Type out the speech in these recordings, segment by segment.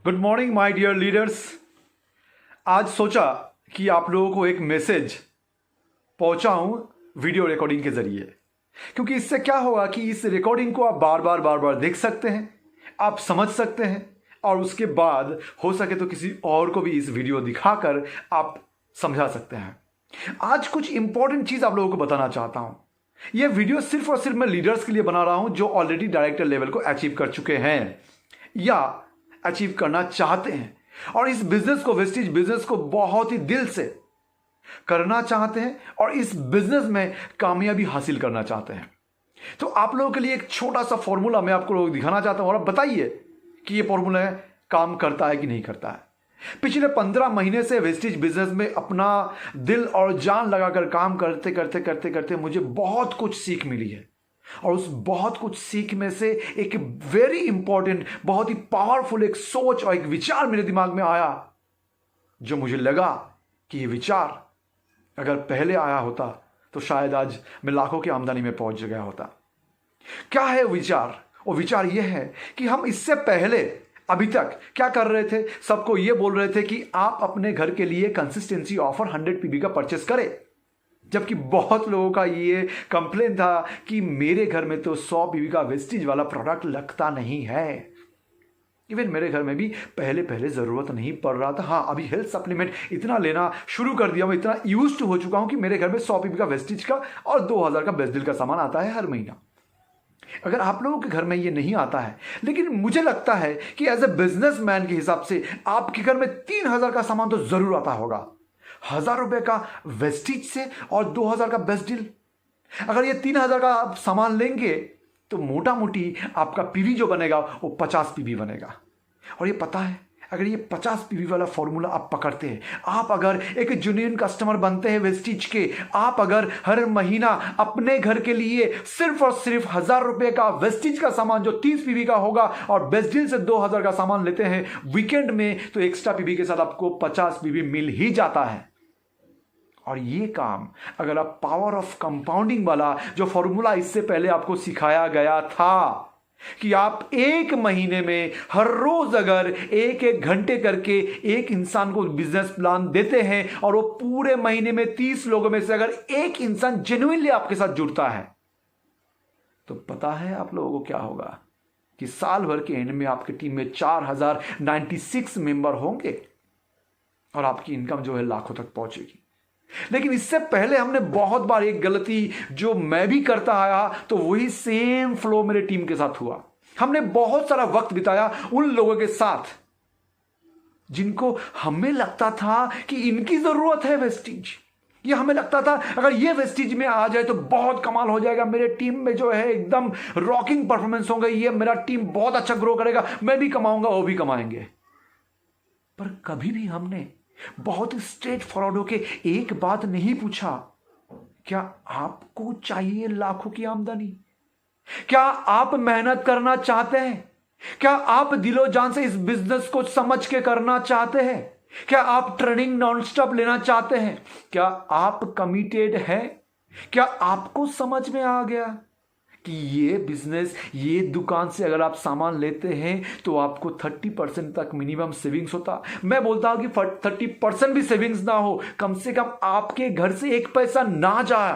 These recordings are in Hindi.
Good morning my dear leaders. आज सोचा कि आप लोगों को एक मैसेज पहुंचाऊं वीडियो रिकॉर्डिंग के जरिए, क्योंकि इससे क्या होगा कि इस रिकॉर्डिंग को आप बार बार देख सकते हैं, आप समझ सकते हैं और उसके बाद हो सके तो किसी और को भी इस वीडियो दिखाकर आप समझा सकते हैं। आज कुछ इंपॉर्टेंट चीज आप लोगों को बताना चाहता हूं। यह वीडियो सिर्फ और सिर्फ मैं लीडर्स के लिए बना रहा हूं जो ऑलरेडी डायरेक्टर लेवल को अचीव कर चुके हैं या अचीव करना चाहते हैं और इस बिजनेस को, वेस्टेज बिजनेस को बहुत ही दिल से करना चाहते हैं और इस बिजनेस में कामयाबी हासिल करना चाहते हैं। तो आप लोगों के लिए एक छोटा सा फॉर्मूला मैं आपको दिखाना चाहता हूं और आप बताइए कि यह फॉर्मूला काम करता है कि नहीं करता है। पिछले 15 महीने से वेस्टेज बिजनेस में अपना दिल और जान लगाकर काम करते करते करते करते मुझे बहुत कुछ सीख मिली है और उस बहुत कुछ सीख में से एक वेरी इंपॉर्टेंट, बहुत ही पावरफुल एक सोच और एक विचार मेरे दिमाग में आया, जो मुझे लगा कि ये विचार अगर पहले आया होता तो शायद आज मैं लाखों की आमदनी में पहुंच गया होता। क्या है विचार? वो विचार यह है कि हम इससे पहले अभी तक क्या कर रहे थे, सबको यह बोल रहे थे कि आप अपने घर के लिए कंसिस्टेंसी ऑफर 100 पीबी का परचेस करें, जबकि बहुत लोगों का ये कंप्लेन था कि मेरे घर में तो 100 पीबी का वेस्टेज वाला प्रोडक्ट लगता नहीं है। इवन मेरे घर में भी पहले जरूरत नहीं पड़ रहा था। हाँ, अभी हेल्थ सप्लीमेंट इतना लेना शुरू कर दिया, मैं इतना यूज्ड हो चुका हूं कि मेरे घर में 100 पीबी का वेस्टेज का और 2000 का बेस्ट डील का सामान आता है हर महीना। अगर आप लोगों के घर में ये नहीं आता है, लेकिन मुझे लगता है कि एज ए बिजनेसमैन के हिसाब से आपके घर में 3000 का सामान तो जरूर आता होगा। 1000 रुपए का वेस्टेज से और 2000 का बेस्ट डील। अगर ये 3000 का आप सामान लेंगे तो मोटा मोटी आपका पीवी जो बनेगा वो 50 पीवी बनेगा। और ये पता है, अगर ये 50 पीवी वाला फॉर्मूला आप पकड़ते हैं, आप अगर एक जेन्युइन कस्टमर बनते हैं वेस्टेज के, आप अगर हर महीना अपने घर के लिए सिर्फ और सिर्फ 1000 रुपए का वेस्टेज का सामान जो 30 पीवी का होगा और बेस्ट डील से 2000 का सामान लेते हैं वीकेंड में, तो एक्स्ट्रा पीवी के साथ आपको 50 पीवी मिल ही जाता है। और ये काम अगर आप पावर ऑफ कंपाउंडिंग वाला जो फॉर्मूला इससे पहले आपको सिखाया गया था कि आप एक महीने में हर रोज अगर एक एक घंटे करके एक इंसान को बिजनेस प्लान देते हैं और वो पूरे महीने में 30 लोगों में से अगर एक इंसान जेन्युइनली आपके साथ जुड़ता है, तो पता है आप लोगों को क्या होगा कि साल भर के एंड में आपकी टीम में 4096 मेंबर होंगे और आपकी इनकम जो है लाखों तक पहुंचेगी। लेकिन इससे पहले हमने बहुत बार एक गलती जो मैं भी करता आया, तो वही सेम फ्लो मेरे टीम के साथ हुआ। हमने बहुत सारा वक्त बिताया उन लोगों के साथ जिनको हमें लगता था कि इनकी जरूरत है वेस्टेज। ये हमें लगता था अगर ये वेस्टेज में आ जाए तो बहुत कमाल हो जाएगा, मेरे टीम में जो है एकदम रॉकिंग परफॉर्मेंस होगा, ये मेरा टीम बहुत अच्छा ग्रो करेगा, मैं भी कमाऊंगा, वो भी कमाएंगे। पर कभी भी हमने बहुत स्ट्रेट फॉरवर्ड होके एक बात नहीं पूछा, क्या आपको चाहिए लाखों की आमदनी? क्या आप मेहनत करना चाहते हैं? क्या आप दिलो जान से इस बिजनेस को समझ के करना चाहते हैं? क्या आप ट्रेनिंग नॉन स्टॉप लेना चाहते हैं? क्या आप कमिटेड हैं? क्या आपको समझ में आ गया कि ये बिजनेस, ये दुकान से अगर आप सामान लेते हैं तो आपको 30% तक मिनिमम सेविंग्स होता। मैं बोलता हूं कि 30% भी सेविंग्स ना हो, कम से कम आपके घर से एक पैसा ना जाए।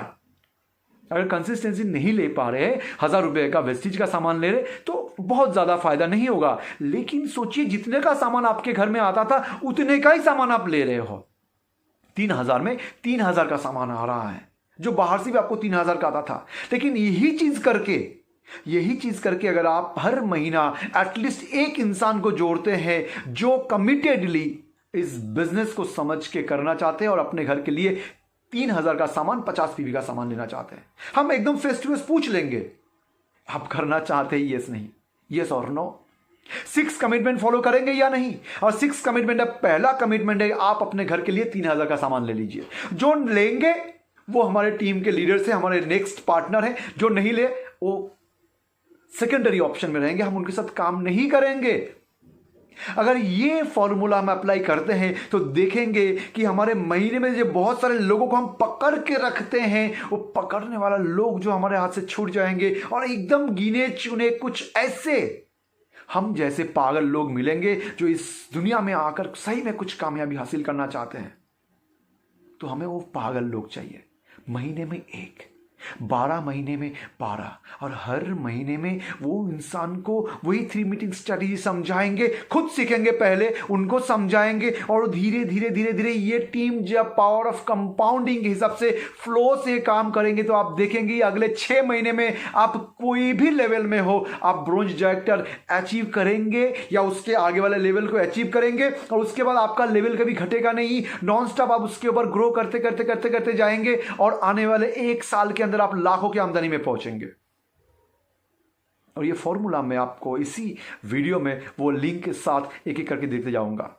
अगर कंसिस्टेंसी नहीं ले पा रहे, 1000 रुपए का वेस्टेज का सामान ले रहे, तो बहुत ज्यादा फायदा नहीं होगा। लेकिन सोचिए, जितने का सामान आपके घर में आता था उतने का ही सामान आप ले रहे हो। 3000 में 3000 का सामान आ रहा है, जो बाहर से भी आपको 3000 का आता था। लेकिन यही चीज करके अगर आप हर महीना एटलीस्ट एक इंसान को जोड़ते हैं जो कमिटेडली इस बिजनेस को समझ के करना चाहते हैं और अपने घर के लिए 3000 का सामान, 50 पीवी का सामान लेना चाहते हैं, हम एकदम फेस टू फेस पूछ लेंगे, आप करना चाहते हैं? यस नहीं, यस और नो। 6 कमिटमेंट फॉलो करेंगे या नहीं? और 6 कमिटमेंट है, पहला कमिटमेंट है आप अपने घर के लिए 3000 का सामान ले लीजिए। जो लेंगे वो हमारे टीम के लीडर से हमारे नेक्स्ट पार्टनर हैं, जो नहीं ले वो सेकेंडरी ऑप्शन में रहेंगे, हम उनके साथ काम नहीं करेंगे। अगर ये फॉर्मूला हम अप्लाई करते हैं तो देखेंगे कि हमारे महीने में जो बहुत सारे लोगों को हम पकड़ के रखते हैं, वो पकड़ने वाला लोग जो हमारे हाथ से छूट जाएंगे और एकदम गिने चुने कुछ ऐसे हम जैसे पागल लोग मिलेंगे जो इस दुनिया में आकर सही में कुछ कामयाबी हासिल करना चाहते हैं, तो हमें वो पागल लोग चाहिए। महीने में 1, 12 महीने में 12, और हर महीने में वो इंसान को वही 3 मीटिंग स्ट्रेटेजी समझाएंगे, खुद सीखेंगे, पहले उनको समझाएंगे, और धीरे धीरे धीरे धीरे ये टीम जब पावर ऑफ कंपाउंडिंग के हिसाब से फ्लो से काम करेंगे तो आप देखेंगे अगले 6 महीने में आप कोई भी लेवल में हो, आप ब्रोंज डायरेक्टर अचीव करेंगे या उसके आगे वाले लेवल को अचीव करेंगे, और उसके बाद आपका लेवल कभी घटेगा नहीं, नॉन स्टॉप आप उसके ऊपर ग्रो करते करते करते करते जाएंगे, और आने वाले 1 साल के अंदर आप लाखों की आमदनी में पहुंचेंगे। और ये फॉर्मूला मैं आपको इसी वीडियो में वो लिंक के साथ एक एक करके देखते जाऊंगा।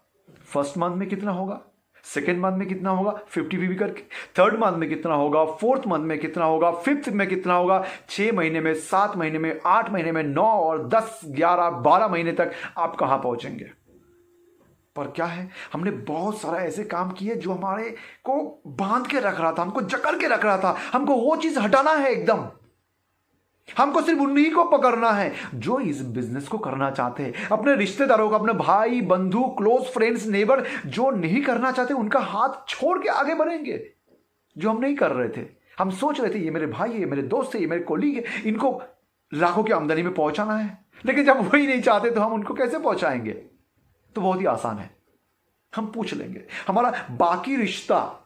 फर्स्ट मंथ में कितना होगा, सेकेंड मंथ में कितना होगा 50 करके, थर्ड मंथ में कितना होगा, फोर्थ मंथ में कितना होगा, फिफ्थ में कितना होगा, 6 महीने में, 7 महीने में, 8 महीने में, 9 और 10, 11, 12 महीने तक आप कहां पहुंचेंगे। पर क्या है, हमने बहुत सारा ऐसे काम किए जो हमारे को बांध के रख रहा था, हमको जकड़ के रख रहा था, हमको वो चीज हटाना है एकदम। हमको सिर्फ उन्हीं को पकड़ना है जो इस बिजनेस को करना चाहते हैं, अपने रिश्तेदारों को, अपने भाई बंधु, क्लोज फ्रेंड्स, नेबर जो नहीं करना चाहते उनका हाथ छोड़ के आगे बढ़ेंगे। जो हम नहीं कर रहे थे, हम सोच रहे थे ये मेरे भाई है, मेरे दोस्त है, ये मेरे कोलीग है, इनको लाखों की आमदनी में पहुंचाना है, लेकिन जब वही नहीं चाहते तो हम उनको कैसे पहुंचाएंगे। तो बहुत ही आसान है, हम पूछ लेंगे। हमारा बाकी रिश्ता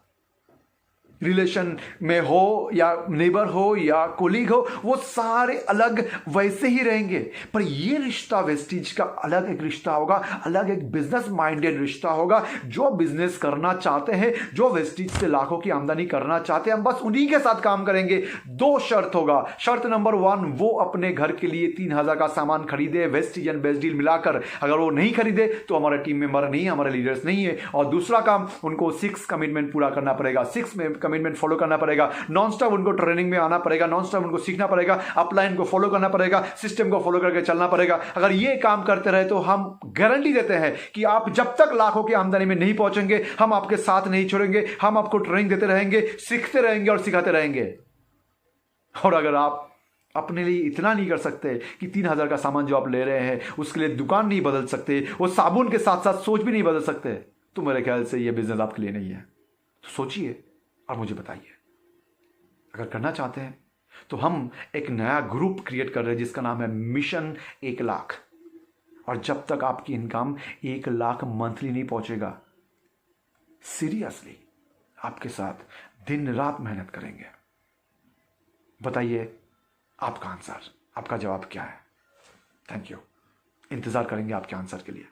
रिलेशन में हो या नेबर हो या कोलीग हो, वो सारे अलग वैसे ही रहेंगे, पर ये रिश्ता वेस्टीज का अलग एक रिश्ता होगा, अलग एक बिजनेस माइंडेड रिश्ता होगा। जो बिजनेस करना चाहते हैं, जो वेस्टीज से लाखों की आमदनी करना चाहते हैं, हम बस उन्हीं के साथ काम करेंगे। 2 शर्त होगा। शर्त नंबर 1, वो अपने घर के लिए 3000 का सामान खरीदे, वेस्टीज एंड बेस्ट डील मिलाकर। अगर वो नहीं खरीदे तो हमारा टीम मेंबर नहीं है, हमारे लीडर्स नहीं है। और दूसरा काम, उनको 6 कमिटमेंट पूरा करना पड़ेगा, 6 में कमिटमेंट फॉलो करना पड़ेगा, नॉन स्टॉप उनको ट्रेनिंग में आना पड़ेगा, नॉन स्टॉप उनको सीखना पड़ेगा, अपलाइन को फॉलो करना पड़ेगा, सिस्टम को फॉलो करके चलना पड़ेगा। अगर ये काम करते रहे तो हम गारंटी देते हैं कि आप जब तक लाखों की आमदनी में नहीं पहुंचेंगे, हम आपके साथ नहीं छोड़ेंगे, हम आपको ट्रेनिंग देते रहेंगे, सीखते रहेंगे और सिखाते रहेंगे। और अगर आप अपने लिए इतना नहीं कर सकते कि 3000 का सामान जो आप ले रहे हैं उसके लिए दुकान नहीं बदल सकते, वो साबुन के साथ साथ सोच भी नहीं बदल सकते, तो मेरे ख्याल से ये बिजनेस आपके लिए नहीं है। तो सोचिए और मुझे बताइए। अगर करना चाहते हैं तो हम एक नया ग्रुप क्रिएट कर रहे हैं जिसका नाम है मिशन 1 लाख। और जब तक आपकी इनकम 1 लाख मंथली नहीं पहुंचेगा, सीरियसली आपके साथ दिन रात मेहनत करेंगे। बताइए आपका आंसर, आपका जवाब क्या है। थैंक यू, इंतजार करेंगे आपके आंसर के लिए।